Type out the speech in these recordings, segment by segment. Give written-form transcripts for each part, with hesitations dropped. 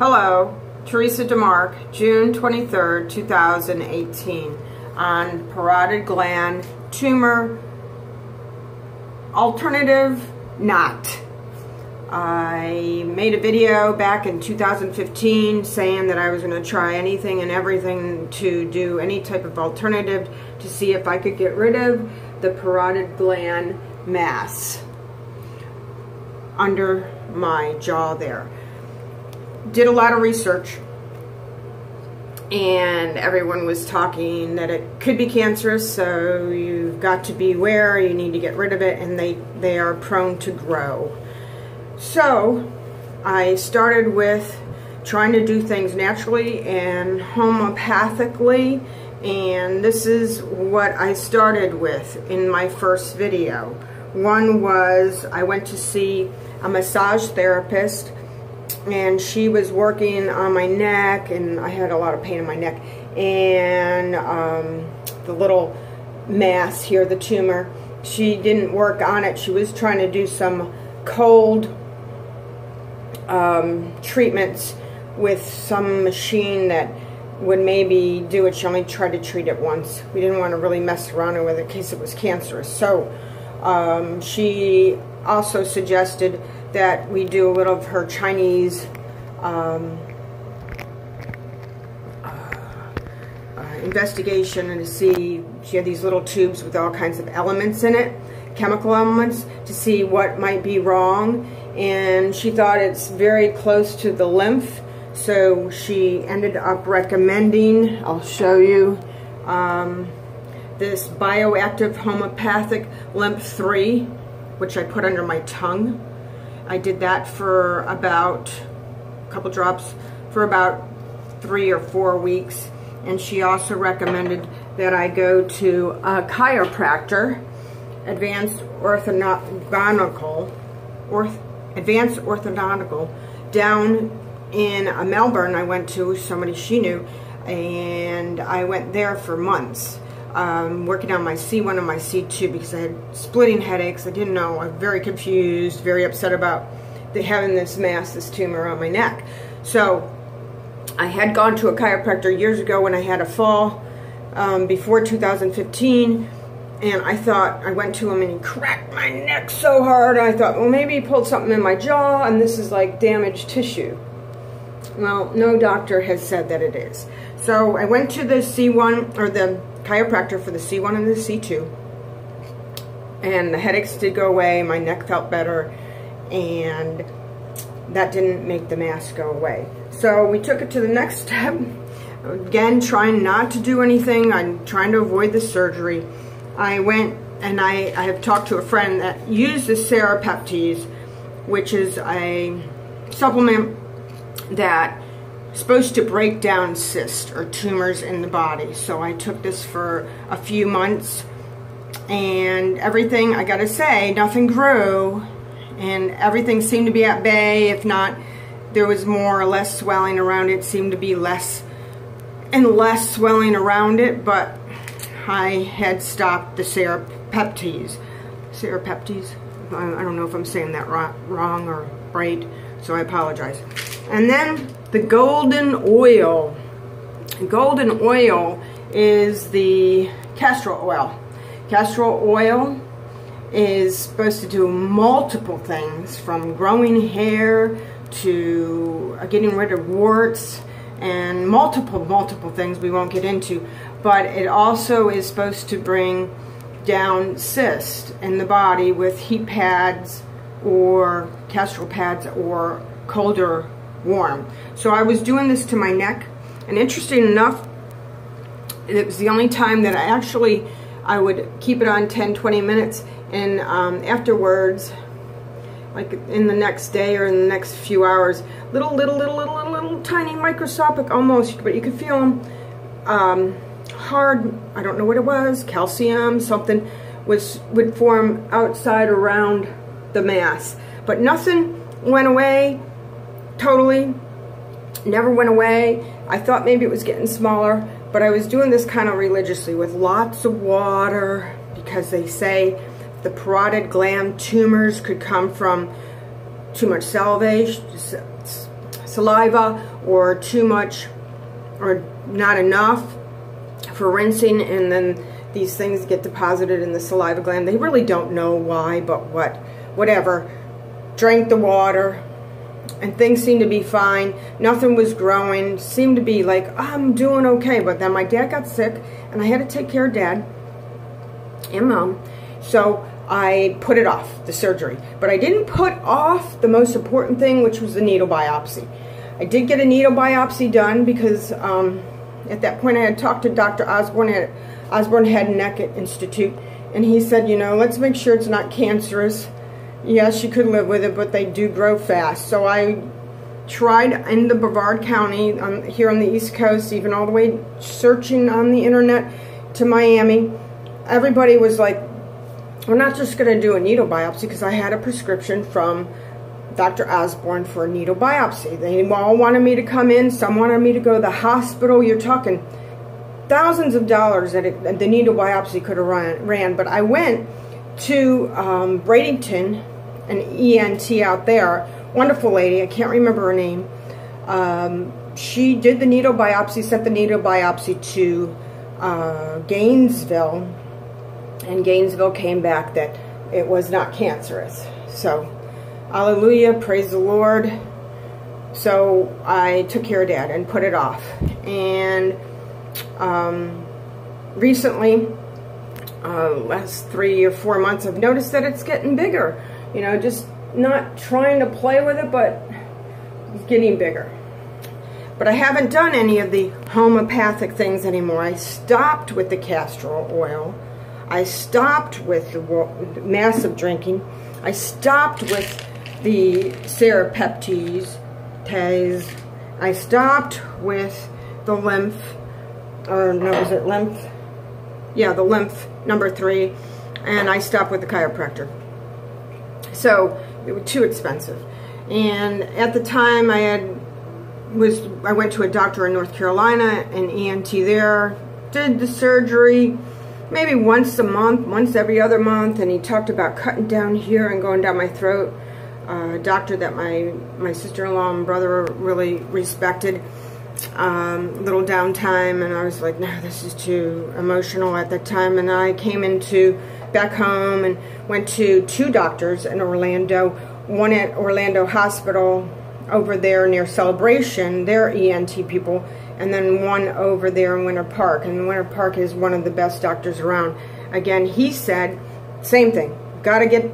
Hello, Teresa DeMark, June 23rd, 2018, on parotid gland tumor alternative not. I made a video back in 2015 saying that I was going to try anything and everything to do any type of alternative to see if I could get rid of the parotid gland mass under my jaw there. Did a lot of research, and everyone was talking that it could be cancerous, so you've got to beware, you need to get rid of it, and they are prone to grow. So I started with trying to do things naturally and homeopathically, and this is what I started with in my first video. One was I went to see a massage therapist, and she was working on my neck, and I had a lot of pain in my neck, and the little mass here, the tumor, she didn't work on it. She was trying to do some cold treatments with some machine that would maybe do it. She only tried to treat it once. We didn't want to really mess around with it in case it was cancerous. So she also suggested that we do a little of her Chinese investigation, and to see, she had these little tubes with all kinds of elements in it, chemical elements, to see what might be wrong, and she thought it's very close to the lymph, so she ended up recommending, I'll show you, this bioactive homeopathic lymph 3, which I put under my tongue. I did that for about a couple drops for about 3 or 4 weeks, and she also recommended that I go to a chiropractor, advanced orthodontical, down in Melbourne. I went to somebody she knew, and I went there for months. Working on my C1 and my C2 because I had splitting headaches. I didn't know. I'm very confused, very upset about having this mass, this tumor on my neck. So I had gone to a chiropractor years ago when I had a fall before 2015, and I thought, I went to him and he cracked my neck so hard. I thought, well, maybe he pulled something in my jaw and this is like damaged tissue. Well, no doctor has said that it is. So I went to the C1, or the chiropractor, for the C1 and the C2, and the headaches did go away, my neck felt better, and that didn't make the mass go away. So we took it to the next step, again trying not to do anything. I'm trying to avoid the surgery. I went and I have talked to a friend that uses Serapeptase, which is a supplement that supposed to break down cysts or tumors in the body. So I took this for a few months, and everything, I gotta say, nothing grew, and everything seemed to be at bay. If not, there was more or less swelling around it. Seemed to be less and less swelling around it, but I had stopped the Serapeptase. I don't know if I'm saying that wrong or right, so I apologize. And then the golden oil. Golden oil is the castor oil. Castor oil is supposed to do multiple things, from growing hair to getting rid of warts, and multiple things we won't get into. But it also is supposed to bring down cysts in the body with heat pads or castor pads, or cold or warm. So I was doing this to my neck, and interesting enough, it was the only time that I would keep it on 10-20 minutes, and afterwards, like in the next day or in the next few hours, little tiny microscopic almost, but you could feel them hard. I don't know what it was, calcium, something would form outside around the mass, but nothing went away. Totally never went away. I thought maybe it was getting smaller, but I was doing this kind of religiously with lots of water, because they say the parotid gland tumors could come from too much salivation, saliva or too much or not enough for rinsing, and then these things get deposited in the saliva gland. They really don't know why, but whatever. Drank the water, and things seemed to be fine. Nothing was growing. Seemed to be like, I'm doing okay. But then my dad got sick, and I had to take care of Dad and Mom. So I put it off, the surgery. But I didn't put off the most important thing, which was the needle biopsy. I did get a needle biopsy done because at that point I had talked to Dr. Osborne at Osborne Head and Neck Institute, and he said, you know, let's make sure it's not cancerous. Yes, you could live with it, but they do grow fast. So I tried in the Brevard County, here on the East Coast, even all the way searching on the internet to Miami. Everybody was like, we're not just going to do a needle biopsy, because I had a prescription from Dr. Osborne for a needle biopsy. They all wanted me to come in. Some wanted me to go to the hospital. You're talking thousands of dollars that the needle biopsy could have ran. But I went to Bradenton, an ENT out there, wonderful lady, I can't remember her name. She did the needle biopsy, sent the needle biopsy to Gainesville, and Gainesville came back that it was not cancerous. So, hallelujah, praise the Lord. So I took care of Dad and put it off. And recently, last 3 or 4 months, I've noticed that it's getting bigger. You know, just not trying to play with it, but it's getting bigger. But I haven't done any of the homeopathic things anymore. I stopped with the castor oil. I stopped with the massive drinking. I stopped with the serapeptase. I stopped with the lymph, or no, is it lymph? Yeah, the lymph, number 3. And I stopped with the chiropractor. So it was too expensive. And at the time I went to a doctor in North Carolina, an ENT there, did the surgery maybe once a month, once every other month, and he talked about cutting down here and going down my throat. A doctor that my sister-in-law and brother really respected. Little downtime, and I was like, no, this is too emotional at that time. And I came back home and went to 2 doctors in Orlando, one at Orlando Hospital over there near Celebration, they're ENT people, and then one over there in Winter Park. And Winter Park is one of the best doctors around. Again, he said, same thing, got to get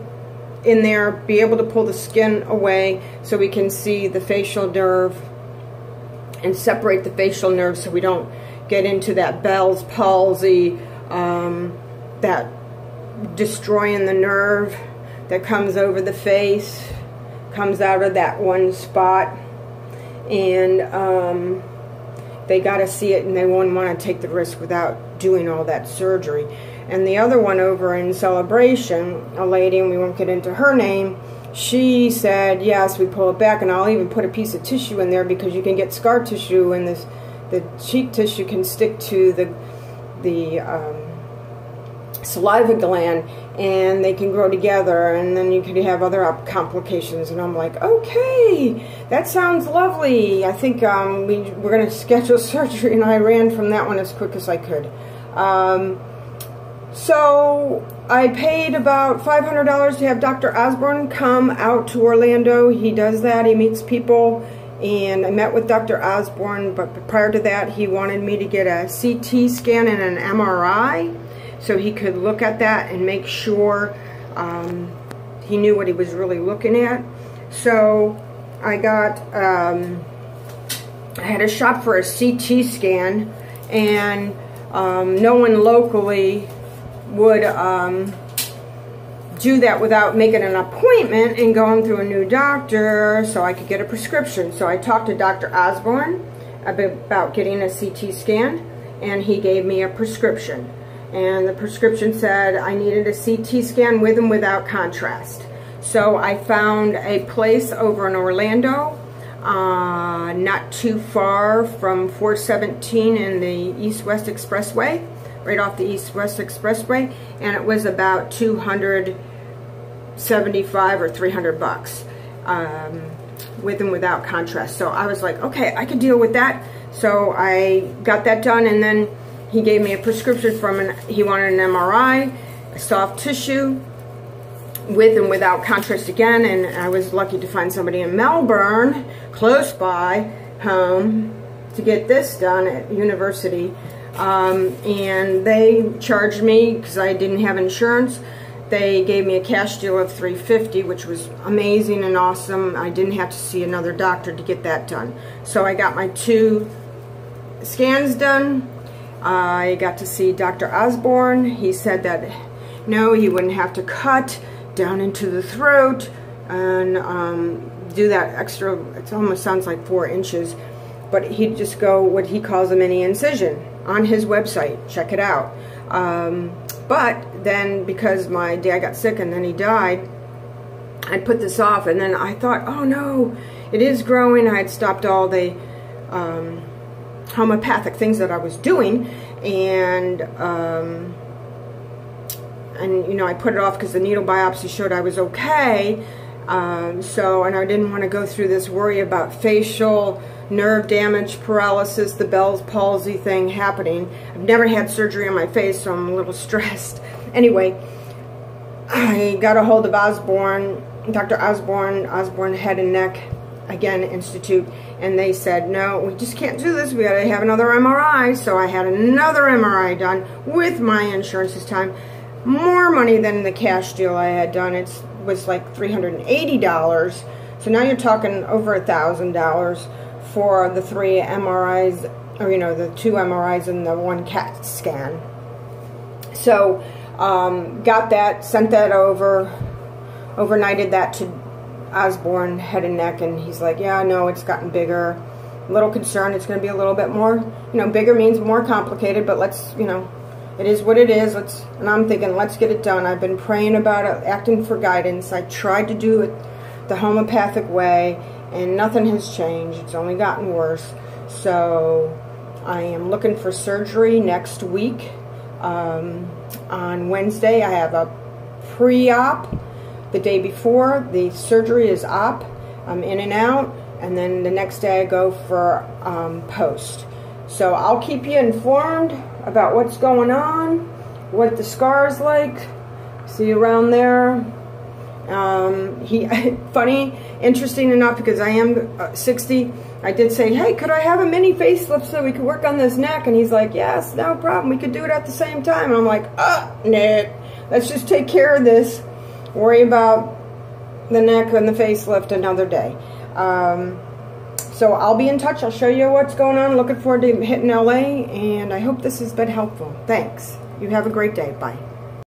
in there, be able to pull the skin away so we can see the facial nerve and separate the facial nerve so we don't get into that Bell's palsy, that destroying the nerve that comes over the face, comes out of that one spot. And they got to see it, and they wouldn't want to take the risk without doing all that surgery. And the other one over in Celebration, a lady, and we won't get into her name, she said, yes, we pull it back, and I'll even put a piece of tissue in there because you can get scar tissue, and the cheek tissue can stick to the saliva gland, and they can grow together, and then you could have other complications. And I'm like, okay, that sounds lovely. I think we're going to schedule surgery, and I ran from that one as quick as I could. So I paid about $500 to have Dr. Osborne come out to Orlando. He does that. He meets people. And I met with Dr. Osborne, but prior to that, he wanted me to get a CT scan and an MRI so he could look at that and make sure he knew what he was really looking at. So I got, I had a shot for a CT scan, and no one locally would do that without making an appointment and going through a new doctor so I could get a prescription. So I talked to Dr. Osborne about getting a CT scan, and he gave me a prescription. And the prescription said I needed a CT scan with and without contrast. So I found a place over in Orlando, not too far from 417 and the East-West Expressway, right off the East-West Expressway, and it was about $275 or $300. with and without contrast. So I was like, okay, I can deal with that. So I got that done, and then he gave me a prescription he wanted an MRI, a soft tissue, with and without contrast again, and I was lucky to find somebody in Melbourne, close by home, to get this done at university. And they charged me, because I didn't have insurance, they gave me a cash deal of $350, which was amazing and awesome. I didn't have to see another doctor to get that done. So I got my 2 scans done. I got to see Dr. Osborne. He said that no, he wouldn't have to cut down into the throat and do that extra, it almost sounds like 4 inches, but he'd just go what he calls a mini incision on his website. Check it out. But then, because my dad got sick and then he died, I put this off, and then I thought, oh no, it is growing. I had stopped all the homeopathic things that I was doing, and you know, I put it off because the needle biopsy showed I was okay. And I didn't want to go through this worry about facial nerve damage, paralysis, the Bell's palsy thing happening. I've never had surgery on my face, so I'm a little stressed. Anyway, I got a hold of Osborne, Dr. Osborne, Osborne Head and Neck, again, Institute, and they said, no, we just can't do this. We got to have another MRI. So I had another MRI done with my insurance this time. More money than the cash deal I had done. It was like $380. So now you're talking over $1,000 for the 3 MRIs, or, you know, the 2 MRIs and the 1 CAT scan. So got that, sent that over, overnighted that to Osborne Head and Neck, and he's like, yeah, no, it's gotten bigger. A little concerned it's going to be a little bit more, you know, bigger means more complicated, but let's, you know, it is what it is. And I'm thinking, let's get it done. I've been praying about it, asking for guidance. I tried to do it the homeopathic way, and nothing has changed. It's only gotten worse. So I am looking for surgery next week. On Wednesday, I have a pre-op. The day before the surgery is op. I'm in and out, and then the next day I go for post. So I'll keep you informed about what's going on, what the scar's like. See around there. Funny, interesting enough, because I am 60, I did say, hey, could I have a mini facelift so we could work on this neck? And he's like, yes, no problem. We could do it at the same time. And I'm like, no, let's just take care of this. Worry about the neck and the facelift another day. So I'll be in touch. I'll show you what's going on. Looking forward to hitting LA, and I hope this has been helpful. Thanks. You have a great day. Bye.